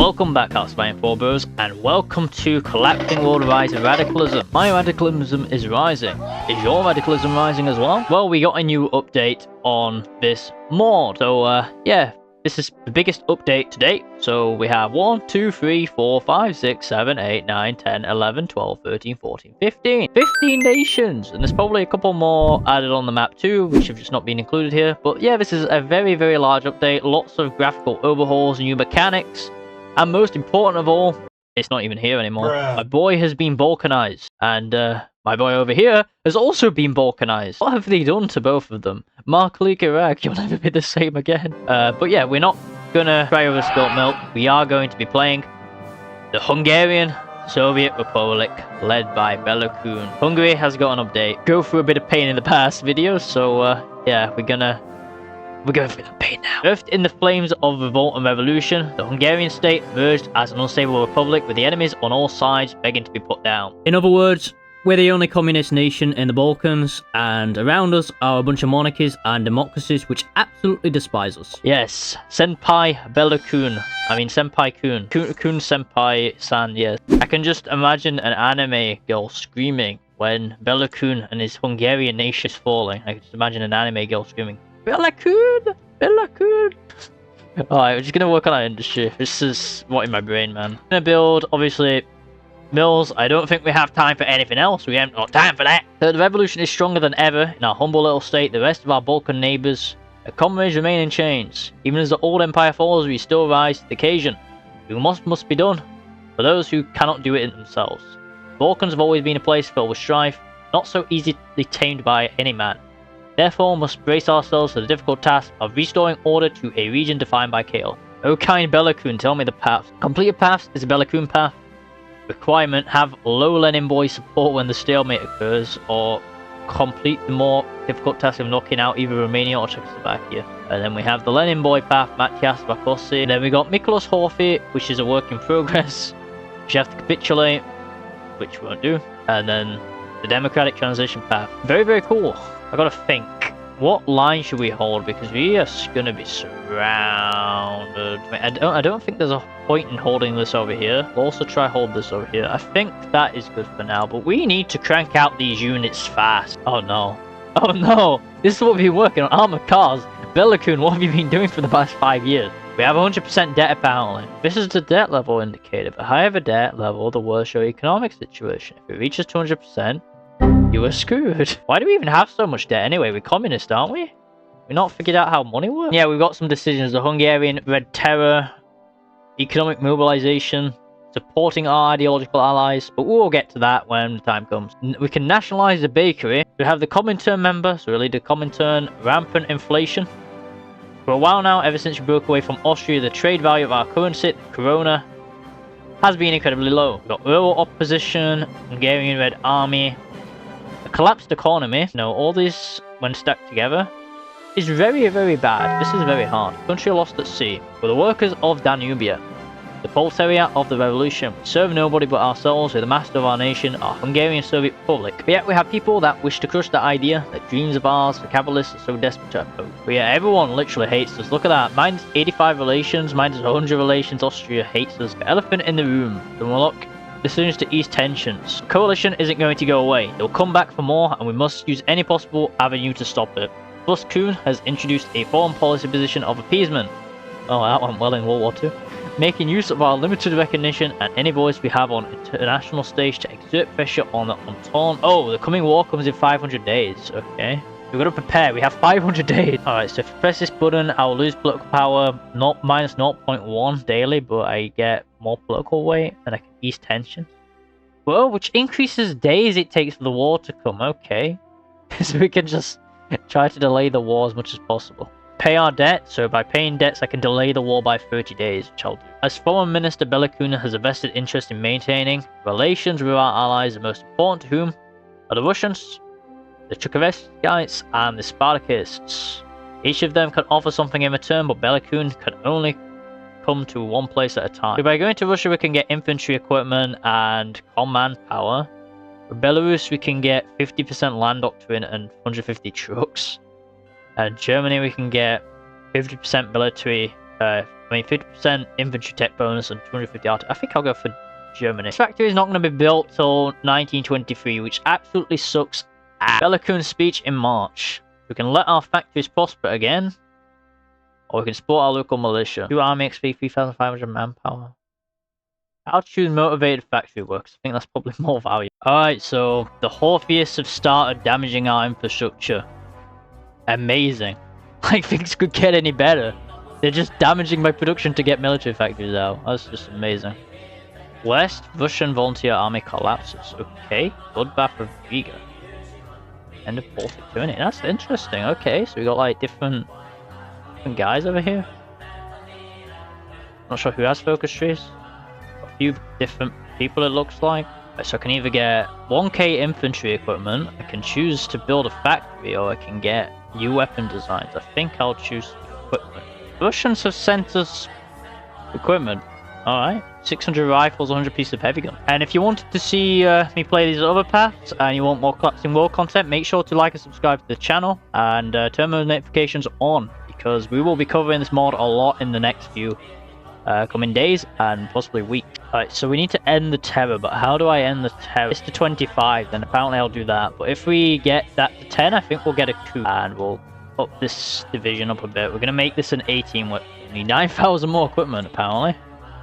Welcome back, Outspying 4 Bros, and welcome to Collapsing World Rising Radicalism. My radicalism is rising. Is your radicalism rising as well? Well, we got a new update on this mod, so yeah, this is the biggest update to date. So we have 1, 2, 3, 4, 5, 6, 7, 8, 9, 10, 11, 12, 13, 14, 15. 15 nations! And there's probably a couple more added on the map too, which have just not been included here. But yeah, this is a very, very large update. Lots of graphical overhauls, new mechanics. And most important of all, it's not even here anymore. My boy has been balkanized. And my boy over here has also been balkanized. What have they done to both of them? Mark Iraq, you'll never be the same again. But yeah, we're not gonna try over spilt milk. We are going to be playing the Hungarian Soviet Republic, led by Béla Kun. Hungary has got an update. Go through a bit of pain in the past videos, so yeah, we're going through the pain now. Birthed in the flames of revolt and revolution, the Hungarian state emerged as an unstable republic with the enemies on all sides begging to be put down. In other words, we're the only communist nation in the Balkans, and around us are a bunch of monarchies and democracies which absolutely despise us. Yes, Senpai Béla Kun. I mean Senpai Kun. Kun Senpai-san, yes. I can just imagine an anime girl screaming when Béla Kun and his Hungarian nation is falling. I can just imagine an anime girl screaming, Béla Kun! Béla Kun! Alright, we're just gonna work on our industry. This is what in my brain, man. I'm gonna build, obviously, mills. I don't think we have time for anything else. We haven't got time for that. The revolution is stronger than ever in our humble little state. The rest of our Balkan neighbours, their comrades remain in chains. Even as the old empire falls, we still rise to the occasion. We must be done for those who cannot do it themselves. The Balkans have always been a place filled with strife, not so easily tamed by any man. Therefore, must brace ourselves for the difficult task of restoring order to a region defined by chaos. O kind Béla Kun, tell me the path. Complete a path is a Béla Kun path. Requirement: have low Lenin boy support when the stalemate occurs, or complete the more difficult task of knocking out either Romania or Czechoslovakia. And then we have the Lenin boy path, Matthias Vakosi. And then we got Miklos Horthy, which is a work in progress, which you have to capitulate, which we won't do. And then the democratic transition path. Very, very cool. I gotta think, what line should we hold, because we are gonna be surrounded. I don't think there's a point in holding this over here. We'll also try hold this over here. I think that is good for now, but we need to crank out these units fast. Oh no. Oh no! This is what we've been working on, armored cars. Béla Kun, what have you been doing for the past 5 years? We have 100% debt apparently. This is the debt level indicator. The higher the debt level, the worse your economic situation. If it reaches 200%, you are screwed. Why do we even have so much debt anyway? We're communist, aren't we? We've not figured out how money works? Yeah, we've got some decisions. The Hungarian Red Terror, economic mobilization, supporting our ideological allies, but we'll get to that when the time comes. We can nationalize the bakery. We have the Comintern member, so really the Comintern, rampant inflation. For a while now, ever since we broke away from Austria, the trade value of our currency, the Corona, has been incredibly low. We've got rural opposition, Hungarian Red Army, a collapsed economy. No, all this, when stacked together, is very, very bad. This is very hard. Country lost at sea. We're the workers of Danubia, the proletariat of the revolution. We serve nobody but ourselves. We're the master of our nation, our Hungarian Soviet Republic. But yet we have people that wish to crush the idea that dreams of ours, the capitalists, are so desperate to oppose. But yeah, everyone literally hates us. Look at that. Mine's 85 relations, mine's 100 relations. Austria hates us. The elephant in the room. The Moloch decisions to ease tensions. The coalition isn't going to go away. They'll come back for more, and we must use any possible avenue to stop it. Plus, Kun has introduced a foreign policy position of appeasement. Oh, that went well in World War II. Making use of our limited recognition and any voice we have on international stage to exert pressure on the Entente. Oh, the coming war comes in 500 days. Okay. We've got to prepare. We have 500 days. Alright, so if I press this button, I'll lose political power minus 0.1 daily, but I get more political weight and I can ease tension. Well, which increases days it takes for the war to come. Okay. So we can just try to delay the war as much as possible. Pay our debt, so by paying debts I can delay the war by 30 days, which I'll do. As Foreign Minister, Béla Kun has a vested interest in maintaining relations with our allies, the most important to whom are the Russians, the Chukoveskites, and the Spartakists. Each of them can offer something in return, but Béla Kun can only come to one place at a time. So by going to Russia we can get infantry equipment and command power. For Belarus we can get 50% land doctrine and 150 trucks. And Germany we can get 50% military mean, 50% infantry tech bonus and 250 art. I think I'll go for Germany. This factory is not going to be built till 1923, which absolutely sucks. Béla Kun's speech in March. We can let our factories prosper again, or we can support our local militia. 2 army XP, 3,500 manpower. I'll choose motivated factory workers. I think that's probably more value. Alright, so the Hortheists have started damaging our infrastructure. Amazing. Like, things could get any better. They're just damaging my production to get military factories out. That's just amazing. West, Russian volunteer army collapses. Okay, Bloodbath of Riga. End of Baltic Journey. That's interesting. Okay, so we got like different guys over here. Not sure who has focus trees. A few different people it looks like. So I can either get 1k infantry equipment, I can choose to build a factory, or I can get new weapon designs. I think I'll choose equipment. The Russians have sent us equipment. Alright, 600 rifles, 100 pieces of heavy gun. And if you wanted to see me play these other paths and you want more Collapsing World content, make sure to like and subscribe to the channel and turn those notifications on, because we will be covering this mod a lot in the next few coming days and possibly weeks. Alright, so we need to end the terror, but how do I end the terror? It's to 25, then apparently I'll do that. But if we get that to 10, I think we'll get a coup and we'll up this division up a bit. We're going to make this an 18 with 9,000 more equipment apparently.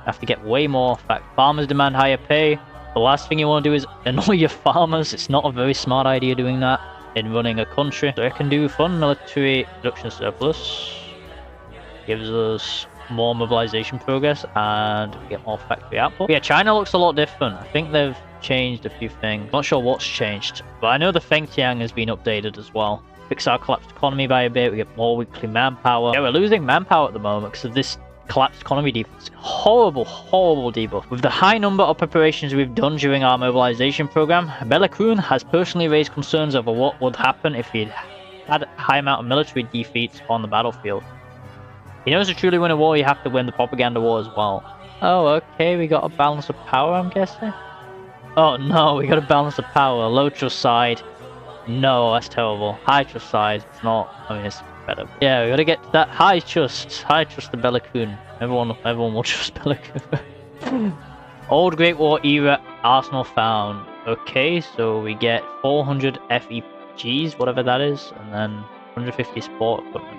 Have to get way more. In fact, farmers demand higher pay. The last thing you want to do is annoy your farmers. It's not a very smart idea doing that in running a country. So I can do fund military production surplus. Gives us more mobilization progress and get more factory output. Yeah, China looks a lot different. I think they've changed a few things. Not sure what's changed, but I know the Fengtian has been updated as well. Fix our collapsed economy by a bit. We get more weekly manpower. Yeah, we're losing manpower at the moment because of this collapsed economy debuff. Horrible, horrible debuff. With the high number of preparations we've done during our mobilization program, Béla Kun has personally raised concerns over what would happen if he'd had a high amount of military defeats on the battlefield. He knows to truly win a war, you have to win the propaganda war as well. Oh, okay, we got a balance of power, I'm guessing? Oh no, we got a balance of power. Low trust side. No, that's terrible. High trust side, it's not. I mean, it's better. Yeah, we gotta get to that high trust. High trust to Béla Kun. Everyone will trust Béla Kun. Old Great War era arsenal found. Okay, so we get 400 FEGs, whatever that is, and then 150 sport equipment.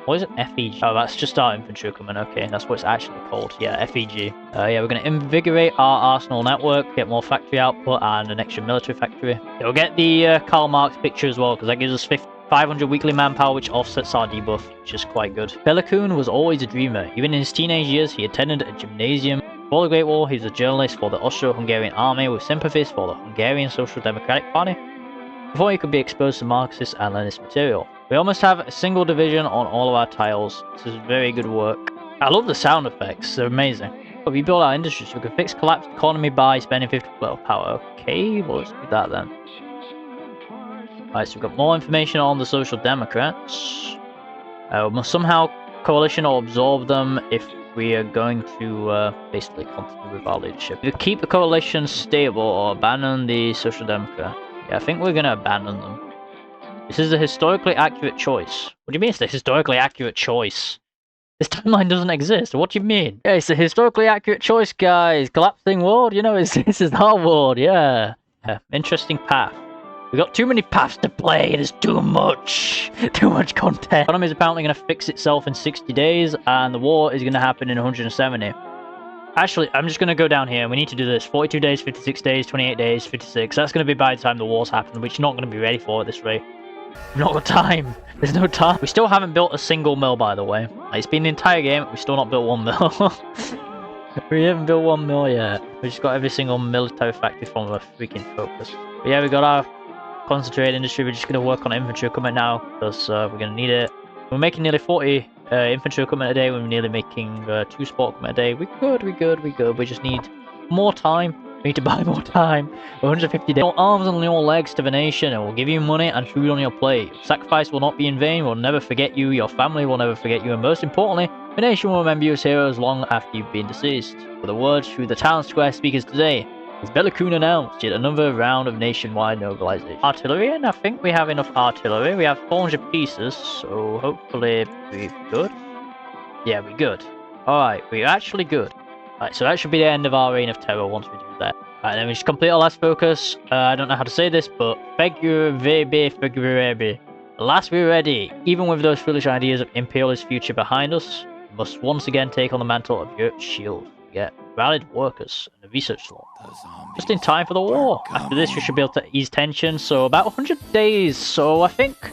What is an FEG? Oh, that's just our infantry equipment. Okay, that's what it's actually called. Yeah, FEG. Yeah, we're going to invigorate our arsenal network, get more factory output, and an extra military factory. Yeah, we'll get the Karl Marx picture as well, because that gives us 500 weekly manpower, which offsets our debuff, which is quite good. Béla Kun was always a dreamer. Even in his teenage years, he attended a gymnasium. Before the Great War, he was a journalist for the Austro-Hungarian army with sympathies for the Hungarian Social Democratic Party. Before he could be exposed to Marxist and Leninist material. We almost have a single division on all of our tiles. This is very good work. I love the sound effects, they're amazing. But we build our industry so we can fix collapsed economy by spending 50 political power. Okay, well let's do that then. Alright, so we've got more information on the Social Democrats. We must somehow coalition or absorb them if we are going to basically continue with our leadership. Either keep the coalition stable or abandon the Social Democrats. Yeah, I think we're going to abandon them. This is a historically accurate choice. What do you mean it's a historically accurate choice? This timeline doesn't exist. What do you mean? Yeah, it's a historically accurate choice, guys. Collapsing world, you know, this is our world, yeah. Interesting path. We got too many paths to play. There's too much. Too much content. The economy is apparently going to fix itself in 60 days, and the war is going to happen in 170. Actually, I'm just going to go down here. We need to do this. 42 days, 56 days, 28 days, 56. That's going to be by the time the war's happened, which we're not going to be ready for at this rate. We've not got time. There's no time. We still haven't built a single mill, by the way. It's been the entire game. We've still not built one mill. We haven't built one mill yet. We just got every single military factory from a freaking focus. But yeah, we got our concentrated industry. We're just going to work on infantry equipment now, because we're going to need it. We're making nearly 40 infantry equipment a day. We're nearly making 2 sport equipment a day. We're good. We just need more time. We need to buy more time. 150 days. Your arms and your legs to the nation, and we'll give you money and food on your plate. Sacrifice will not be in vain. We'll never forget you. Your family will never forget you. And most importantly, the nation will remember you as heroes long after you've been deceased. For the words through the town square speakers today, as Béla Kun announced yet another round of nationwide mobilization. Artillery, and I think we have enough artillery. We have 400 pieces, so hopefully we're good. Yeah, we're good. Alright, we're actually good. Alright, so that should be the end of our reign of terror once we do that. Alright, then we just complete our last focus. I don't know how to say this, but February. Alas, we're ready. Even with those foolish ideas of imperialist future behind us, we must once again take on the mantle of Europe's shield. We get valid workers and a research law. Just in time for the war. After this, we should be able to ease tension. So about 100 days. So I think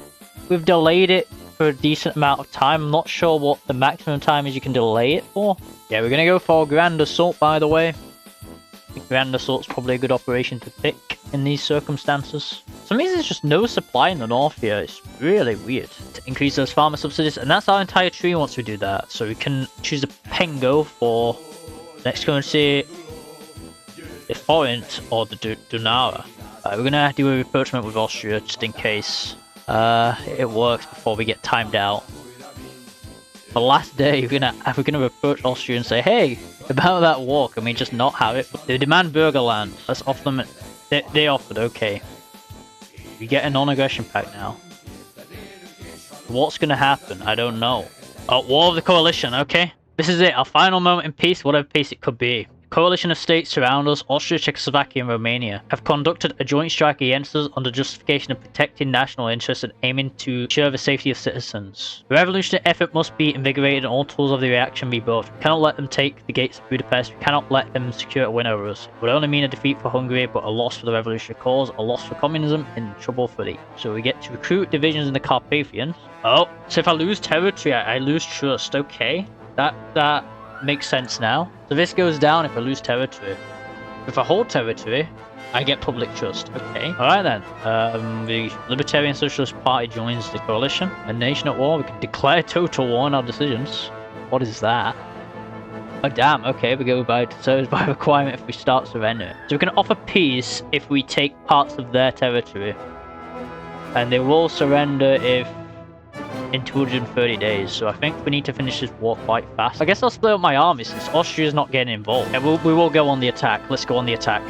we've delayed it for a decent amount of time. I'm not sure what the maximum time is you can delay it for. Yeah, we're gonna go for Grand Assault, by the way. I think Grand Assault's probably a good operation to pick in these circumstances. For some reason there's just no supply in the north here. It's really weird. To increase those farmer subsidies, and that's our entire tree once we do that. So we can choose the Pengo for next currency, the Forint or the Dunara. We're gonna do a rapprochement with Austria just in case it works before we get timed out. The last day, we're gonna approach Austria and say, hey, about that war, can we just not have it? They demand Burgerland. Let's offer them. They offered, okay. We get a non-aggression pact now. What's gonna happen? I don't know. Oh, War of the Coalition, okay. This is it, our final moment in peace, whatever peace it could be. Coalition of states surround us. Austria, Czechoslovakia and Romania have conducted a joint strike against us under justification of protecting national interests and aiming to ensure the safety of citizens. The revolutionary effort must be invigorated and all tools of the reaction be brought. We cannot let them take the gates of Budapest. We cannot let them secure a win over us. It would only mean a defeat for Hungary, but a loss for the revolutionary cause, a loss for communism, and trouble for the. So we get to recruit divisions in the Carpathians. Oh, so if I lose territory, I lose trust. Okay, that makes sense now. So this goes down if I lose territory. If I hold territory, I get public trust. Okay. Alright then. The Libertarian Socialist Party joins the coalition. A nation at war. We can declare total war in our decisions. What is that? Oh damn, okay, we go by service by requirement if we start surrender. So we can offer peace if we take parts of their territory. And they will surrender if in 230 days, so I think we need to finish this war quite fast. I guess I'll split up my army since Austria's not getting involved. Yeah, we will go on the attack. Let's go on the attack.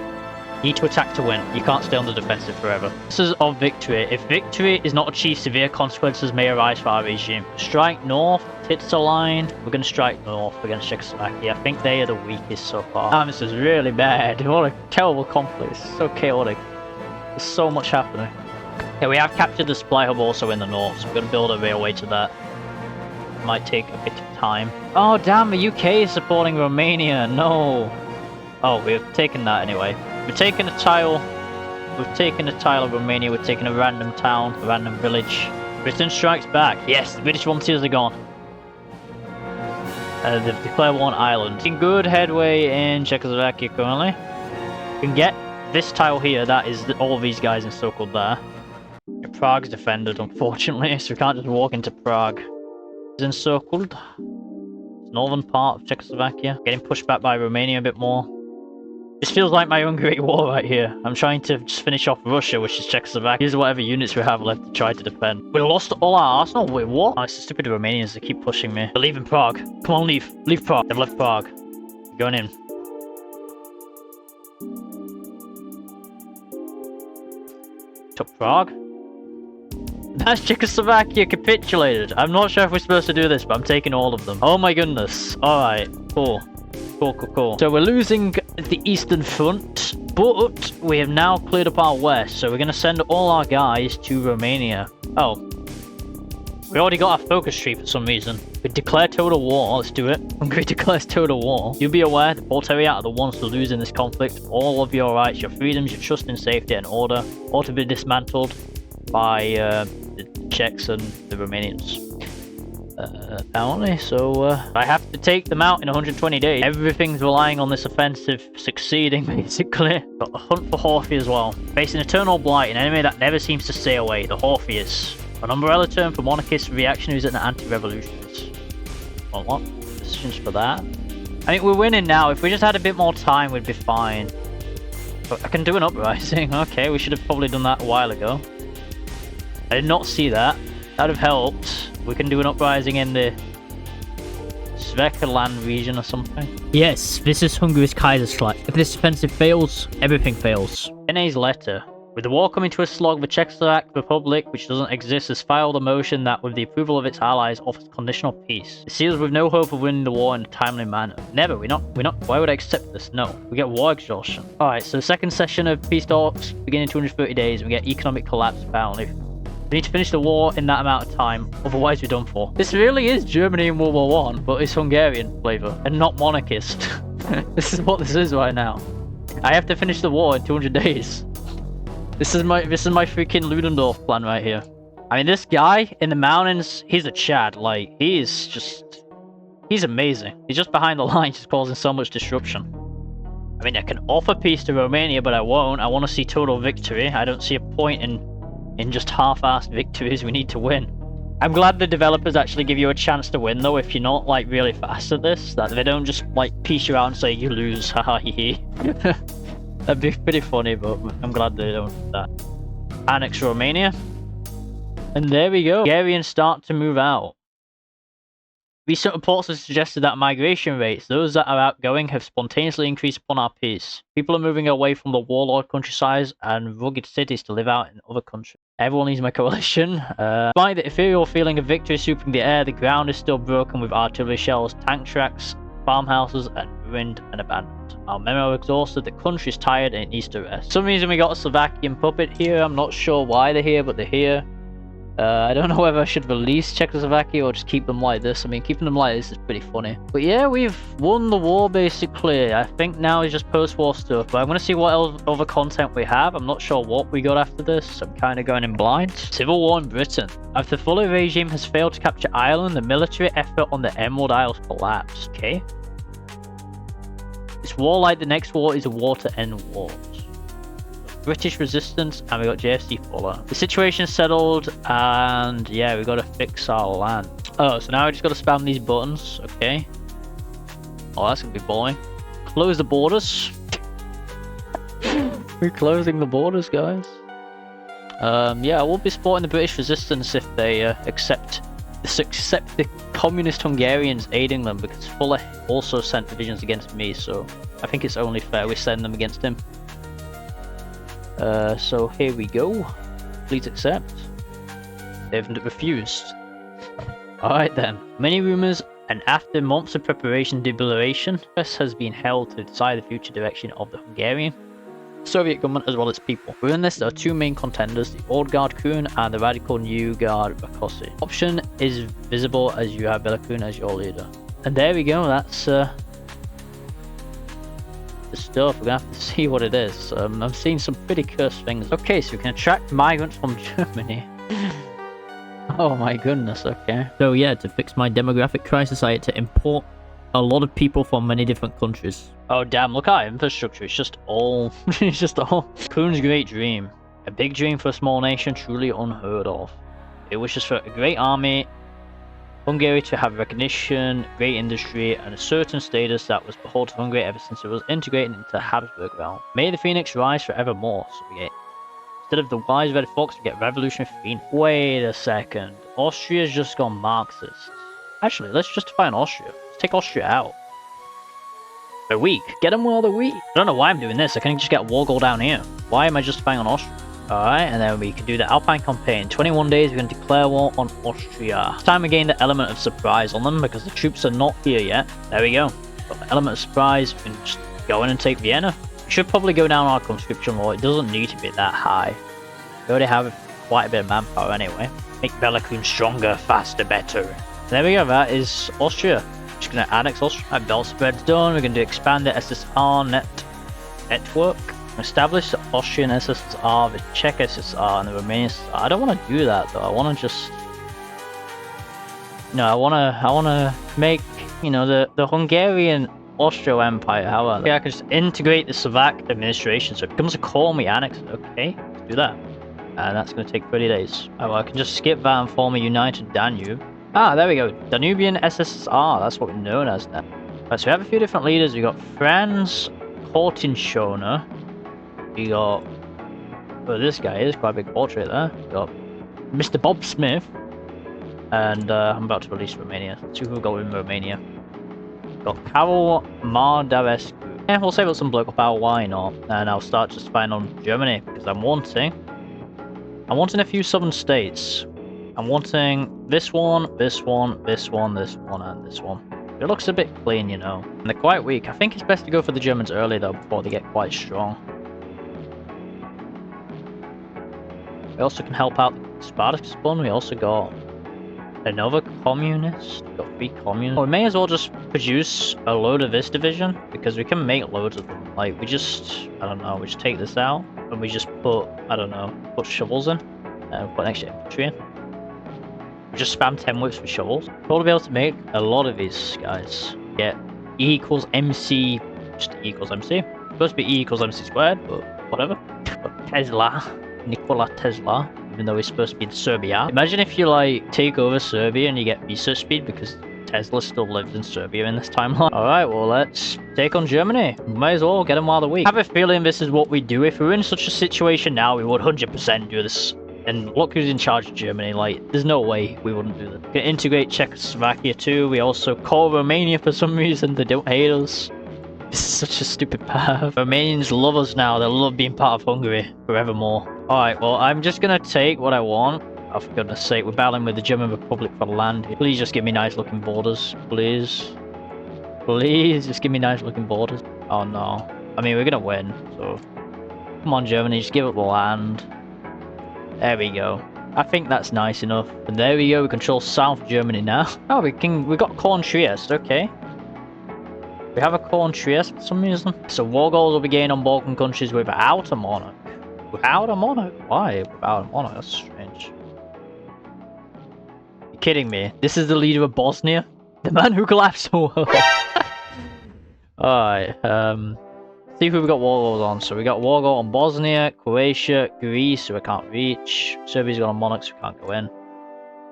You need to attack to win. You can't stay on the defensive forever. This is of victory. If victory is not achieved, severe consequences may arise for our regime. Strike north, Titsaline. We're going to strike north against Czechoslovakia. I think they are the weakest so far. This is really bad. What a terrible conflict. It's so chaotic. There's so much happening. Okay, we have captured the supply hub also in the north, so we're going to build a railway to that. Might take a bit of time. Oh damn, the UK is supporting Romania, no! Oh, we've taken that anyway. We've taken a tile. We've taken a tile of Romania, we've taken a random town, a random village. Britain strikes back. Yes, the British volunteers are gone. They've declared war on Ireland. Making good headway in Czechoslovakia currently. We can get this tile here, that is all of these guys encircled there. Prague's defended, unfortunately, so we can't just walk into Prague. It's encircled. Northern part of Czechoslovakia. Getting pushed back by Romania a bit more. This feels like my Hungary war right here. I'm trying to just finish off Russia, which is Czechoslovakia. Use whatever units we have left to try to defend. We lost all our arsenal? Wait, what? Oh, it's the stupid Romanians that keep pushing me. They're leaving Prague. Come on, leave. Leave Prague. They've left Prague. We're going in. Took Prague. That's Czechoslovakia capitulated. I'm not sure if we're supposed to do this, but I'm taking all of them. Oh my goodness. Alright, cool. Cool. So we're losing the Eastern Front, but we have now cleared up our west, so we're going to send all our guys to Romania. Oh. We already got our focus tree for some reason. We declare total war. Let's do it. Hungary declares total war. You'll be aware the proletariat are the ones to lose in this conflict. All of your rights, your freedoms, your trust in safety and order ought to be dismantled by the Czechs and the Romanians. Apparently, so I have to take them out in 120 days. Everything's relying on this offensive succeeding, basically. Got the hunt for Horthy as well. Facing eternal blight, an enemy that never seems to stay away, the Horthy's. An umbrella term for monarchists, reactionaries and anti-revolutionists. Well, what? Decisions for that? I think we're winning now. If we just had a bit more time, we'd be fine. But I can do an uprising. Okay, we should have probably done that a while ago. I did not see that. That would have helped. We can do an uprising in the Svekerland region or something. Yes, this is Hungary's Kaiserschlag. If this offensive fails, everything fails. René's letter. With the war coming to a slog, the Czechoslovak Republic, which doesn't exist, has filed a motion that, with the approval of its allies, offers conditional peace. It seals with no hope of winning the war in a timely manner. Never, we're not, why would I accept this? No. We get war exhaustion. Alright, so the second session of peace talks, beginning 230 days, and we get economic collapse apparently. We need to finish the war in that amount of time, otherwise we're done for. This really is Germany in World War I, but it's Hungarian flavour, and not monarchist. This is what this is right now. I have to finish the war in 200 days. This is my freaking Ludendorff plan right here. I mean, this guy in the mountains, he's a Chad. Like, he's amazing. He's just behind the lines, just causing so much disruption. I mean, I can offer peace to Romania, but I won't. I want to see total victory. I don't see a point in just half-assed victories. We need to win. I'm glad the developers actually give you a chance to win, though, if you're not, like, really fast at this. That they don't just, like, piece you out and say you lose, haha, hee. That'd be pretty funny, but I'm glad they don't do that. Annex Romania. And there we go. Hungarians start to move out. Recent reports have suggested that migration rates, those that are outgoing, have spontaneously increased upon our peace. People are moving away from the warlord countryside and rugged cities to live out in other countries. Everyone needs my coalition. Despite the ethereal feeling of victory sweeping the air, the ground is still broken with artillery shells, tank tracks, farmhouses, and ruined and abandoned. Our men are exhausted, the country's tired, and it needs to rest. For some reason we got a Slovakian puppet here. I'm not sure why they're here, but they're here. I don't know whether I should release Czechoslovakia or just keep them like this. I mean, keeping them like this is pretty funny. But yeah, we've won the war basically. I think now is just post-war stuff. But I'm going to see what else other content we have. I'm not sure what we got after this. I'm kind of going in blind. Civil War in Britain. After the Fuller regime has failed to capture Ireland, the military effort on the Emerald Isles collapsed. Okay. It's war like the next war is a war to end wars. British resistance, and we got JFC Fuller. The situation settled, and yeah, we got to fix our land. Oh, so now we just got to spam these buttons. Okay. Oh, that's gonna be boring. Close the borders. We're closing the borders, guys. Yeah, I will be supporting the British resistance if they accept the Communist Hungarians aiding them, because Fuller also sent divisions against me, so I think it's only fair we send them against him. So here we go. Please accept. They've refused. Alright then. Many rumours, and after months of preparation and deliberation, press has been held to decide the future direction of the Hungarian Soviet government as well as people. Within this, there are two main contenders, the old guard Kun and the radical new guard Rakosi. Option is visible as you have Béla Kun as your leader. And there we go, that's the stuff. We're gonna have to see what it is. I'm seeing some pretty cursed things. Okay, so we can attract migrants from Germany. Oh my goodness, okay. So yeah, to fix my demographic crisis, I had to import a lot of people from many different countries. Oh damn, look at our infrastructure, it's just all... it's just all... Kun's great dream. A big dream for a small nation, truly unheard of. It wishes for a great army, Hungary to have recognition, great industry, and a certain status that was beholden to Hungary ever since it was integrated into the Habsburg realm. May the phoenix rise forevermore, so we get... Instead of the wise red fox, we get revolutionary phoenix. Wait a second, Austria's just gone Marxist. Actually, let's justify in Austria. Let's take Austria out. They're weak. Get them while they're weak. I don't know why I'm doing this. I can just get war goal down here. Why am I justifying on Austria? Alright, and then we can do the Alpine campaign. 21 days, we're going to declare war on Austria. This time we gain the element of surprise on them because the troops are not here yet. There we go. Got the element of surprise. We can just go in and take Vienna. We should probably go down our conscription law. It doesn't need to be that high. We already have quite a bit of manpower anyway. Make Béla Kun stronger, faster, better. There we go, that is Austria. Just gonna annex Austria. That belt spread's done. We're going to expand the SSR network. Establish the Austrian SSR, the Czech SSR, and the Romanian SSR. I don't want to do that though. I want to just... No, I want to make, you know, the Hungarian Austro Empire. How about that? Yeah, I can just integrate the Slovak administration so it becomes a colony annex. Okay, let's do that. And that's going to take 30 days. Oh, well, I can just skip that and form a united Danube. Ah, there we go. Danubian SSR. That's what we're known as now. Right, so we have a few different leaders. We got Franz Hortinschoner. We got... Oh, this guy is quite a big portrait there. We got Mr. Bob Smith. And I'm about to release Romania. Let's see who we got in Romania. We got Karol Mardarescu. Yeah, we'll save up some political power, why not? And I'll start just fine on Germany, because I'm wanting a few southern states. I'm wanting this one, this one, this one, this one, and this one. It looks a bit clean, you know. And they're quite weak. I think it's best to go for the Germans early, though, before they get quite strong. We also can help out the Spartacus one. We also got another communist. Got 3 communists. We may as well just produce a load of this division, because we can make loads of them. Like, we just, I don't know, we just take this out, and we just put, I don't know, put shovels in, and put an extra infantry in. We just spam 10 whips with shovels. We'll be able to make a lot of these guys. Get E equals MC, just E equals MC. It's supposed to be E equals MC squared, but whatever. Tesla, Nikola Tesla, even though he's supposed to be in Serbia. Imagine if you like take over Serbia and you get research speed because Tesla still lives in Serbia in this timeline. Alright, well let's take on Germany. Might as well get them while they're weak. I have a feeling this is what we do. If we were in such a situation now, we would 100% do this. And look who's in charge of Germany, like, there's no way we wouldn't do that. We can integrate Czechoslovakia too. We also call Romania for some reason. They don't hate us. This is such a stupid path. Romanians love us now. They love being part of Hungary forevermore. Alright, well, I'm just gonna take what I want. Oh, for goodness sake, we're battling with the German Republic for land. Please just give me nice looking borders. Please. Please, just give me nice looking borders. Oh no. I mean, we're gonna win, so... Come on, Germany, just give up the land. There we go. I think that's nice enough. And there we go, we control South Germany now. Oh, we got Corn Trieste, okay. We have a Corn Trieste for some reason. So war goals will be gained on Balkan countries without a monarch. Without a monarch? Why without a monarch? That's strange. You're kidding me. This is the leader of Bosnia? The man who collapsed the world. Alright, see who we got war goals on. So we got war goal on Bosnia, Croatia, Greece, who I can't reach. Serbia's got a monarch, so we can't go in.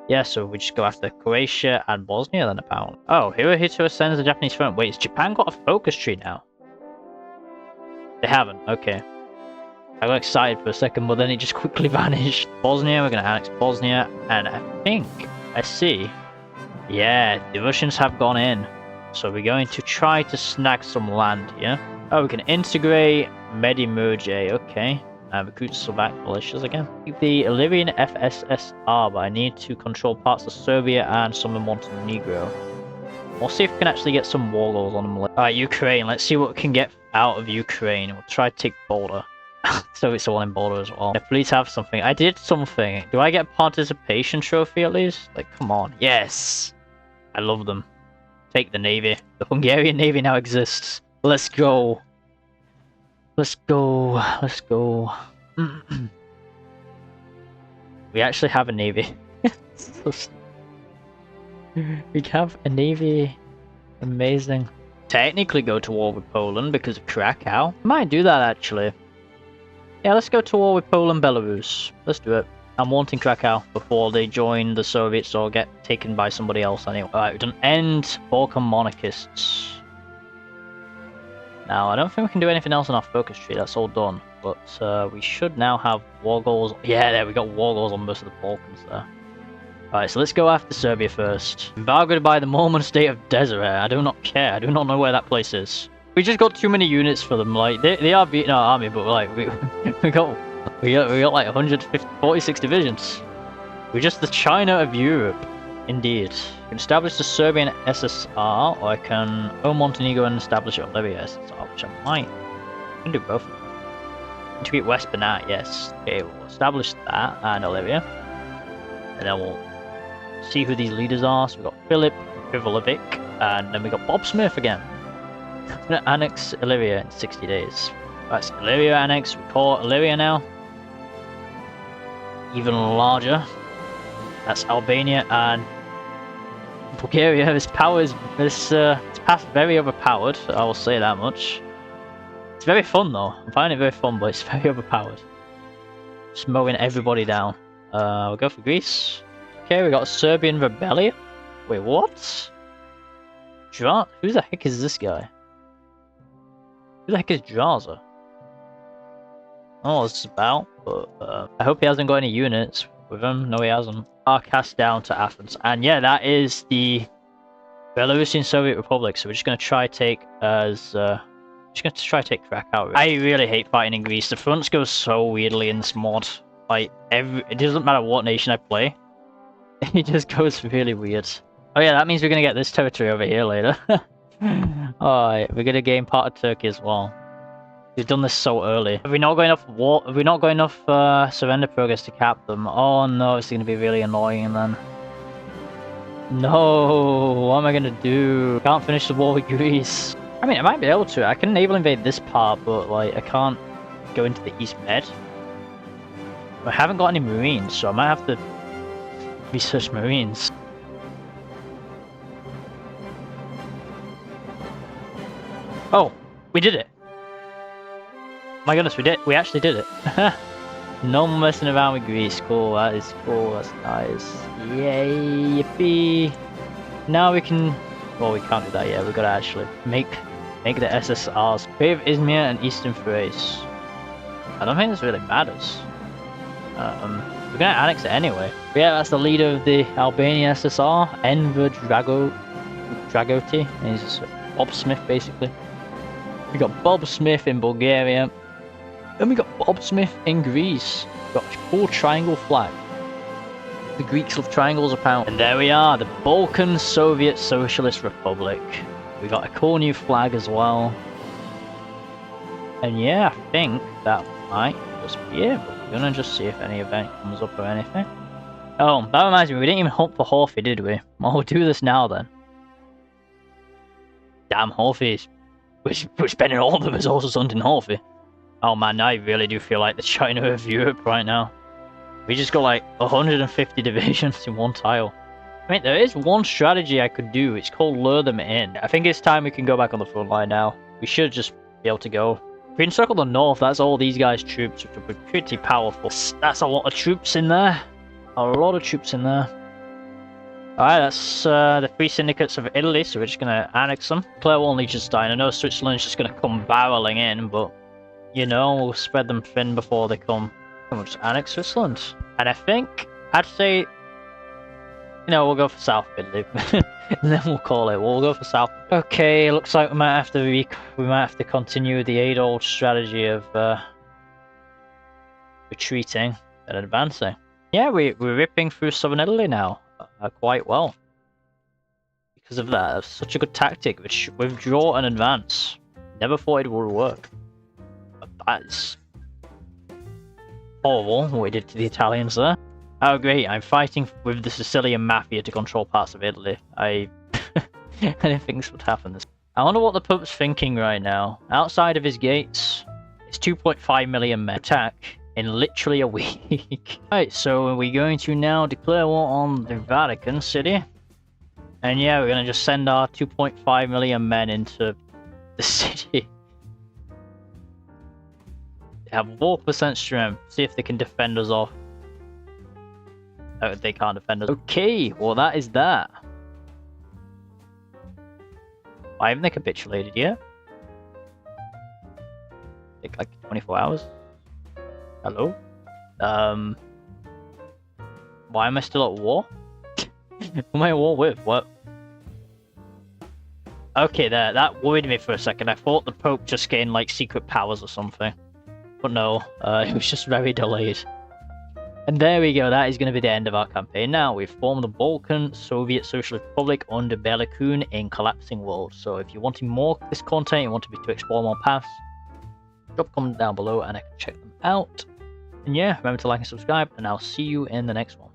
Yeah, so we just go after Croatia and Bosnia then apparently. Oh, Hirohito sends the Japanese front. Wait, has Japan got a focus tree now? They haven't, okay. I got excited for a second, but then it just quickly vanished. Bosnia, we're gonna annex Bosnia, and I see. Yeah, the Russians have gone in. So we're going to try to snag some land here. Oh, we can integrate Medimurje, okay. And recruit Slovak militias again. The Illyrian FSSR, but I need to control parts of Serbia and some of Montenegro. We'll see if we can actually get some war goals on them. Alright, Ukraine, let's see what we can get out of Ukraine. We'll try to take Boulder. So it's all in Boulder as well. Please have something. I did something. Do I get participation trophy at least? Like, come on. Yes! I love them. Take the navy. The Hungarian navy now exists. Let's go. Let's go. Let's go. We actually have a navy. We have a navy. Amazing. Technically go to war with Poland because of Krakow. Might do that actually. Yeah, let's go to war with Poland, Belarus. Let's do it. I'm wanting Krakow before they join the Soviets or get taken by somebody else anyway. Alright, we've done end Balkan monarchists. Now, I don't think we can do anything else on our focus tree. That's all done. But we should now have war goals. Yeah, there we got war goals on most of the Balkans there. Alright, so let's go after Serbia first. Embargoed by the Mormon state of Deseret. I do not care. I do not know where that place is. We just got too many units for them. Like they are beating our army, but like we got like 146 divisions. We're just the China of Europe, indeed. I can establish the Serbian SSR, or I can own Montenegro and establish Olivia SSR, which I might. I can do both. Integrate West Banat, yes. Okay, we'll establish that and Olivia, and then we'll see who these leaders are. So we got Philip Krivovic, and then we got Bob Smith again. I'm gonna annex Illyria in 60 days. Right, so Illyria annex, we call it Illyria now. Even larger. That's Albania and Bulgaria. This power is it's past very overpowered, I will say that much. It's very fun though. I'm finding it very fun, but it's very overpowered. Just mowing everybody down. We'll go for Greece. Okay, we got a Serbian rebellion. Wait, what? Who the heck is this guy? Who the heck is Draza? I don't know what this is about, but I hope he hasn't got any units with him. No, he hasn't. Cast down to Athens. And yeah, that is the Belarusian Soviet Republic. So we're just going to try take as Just gonna try to take Krakow. I really hate fighting in Greece. The fronts go so weirdly in this mod. Like, it doesn't matter what nation I play. It just goes really weird. Oh yeah, that means we're gonna get this territory over here later. Alright, we're gonna gain part of Turkey as well. We've done this so early. Have we not got enough war? Have we not got enough surrender progress to cap them? Oh no, it's gonna be really annoying then. No, what am I gonna do? Can't finish the war with Greece. I mean, I might be able to. I can naval invade this part, but like, I can't go into the East Med. I haven't got any marines, so I might have to research marines. Oh, we did it! My goodness, we actually did it. No more messing around with Greece. Cool, that is cool, that's nice. Yay, yippee! Now we can... Well, we can't do that yet, we've got to actually make the SSRs. Bay of Izmir and Eastern Thrace. I don't think this really matters. We're gonna annex it anyway. But yeah, that's the leader of the Albania SSR, Enver Dragoti. And he's just Bob Smith, basically. We got Bob Smith in Bulgaria. Then we got Bob Smith in Greece. We got a cool triangle flag. The Greeks love triangles apparently. And there we are, the Balkan Soviet Socialist Republic. We got a cool new flag as well. And yeah, I think that might just be it. But we're gonna just see if any event comes up or anything. Oh, that reminds me, we didn't even hunt for Horthy, did we? Well, we'll do this now then. Damn, Horthy. We're spending all the resources hunting Horthy. Oh man, I really do feel like the China of Europe right now. We just got like 150 divisions in one tile. I mean, there is one strategy I could do. It's called lure them in. I think it's time we can go back on the front line now. We should just be able to go. If we encircle the north, that's all these guys' troops, which will be pretty powerful. That's a lot of troops in there. A lot of troops in there. Alright, that's the three syndicates of Italy, so we're just going to annex them. Player 1 Liechtenstein. I know Switzerland's just going to come barreling in, but, you know, we'll spread them thin before they come. And we'll just annex Switzerland. And I think, I'd say, you know, we'll go for South Italy. And then we'll call it. We'll go for South. Okay, looks like we might have to continue the age-old strategy of retreating and advancing. Yeah, we're ripping through southern Italy now. Quite well. Because of that, it's such a good tactic, which withdraw and advance. Never thought it would work. But that's horrible what we did to the Italians there. Oh great, I'm fighting with the Sicilian Mafia to control parts of Italy. I didn't think this would happen. I wonder what the Pope's thinking right now. Outside of his gates, it's 2.5 million men attack in literally a week. Right, so we're going to now declare war on the Vatican City. And yeah, we're going to just send our 2.5 million men into the city. They have 4% strength. See if they can defend us off. Oh, they can't defend us. Okay, well that is that. Why haven't they capitulated yet? Take like 24 hours. Hello? Why am I still at war? Who am I at war with? What? Okay, there. That worried me for a second. I thought the Pope just gained like secret powers or something. But no, it was just very delayed. And there we go, that is going to be the end of our campaign now. We've formed the Balkan Soviet Socialist Republic under Béla Kun in Collapsing World. So if you're wanting more of this content, you want me to explore more paths, drop a comment down below and I can check them out. And yeah, remember to like and subscribe, and I'll see you in the next one.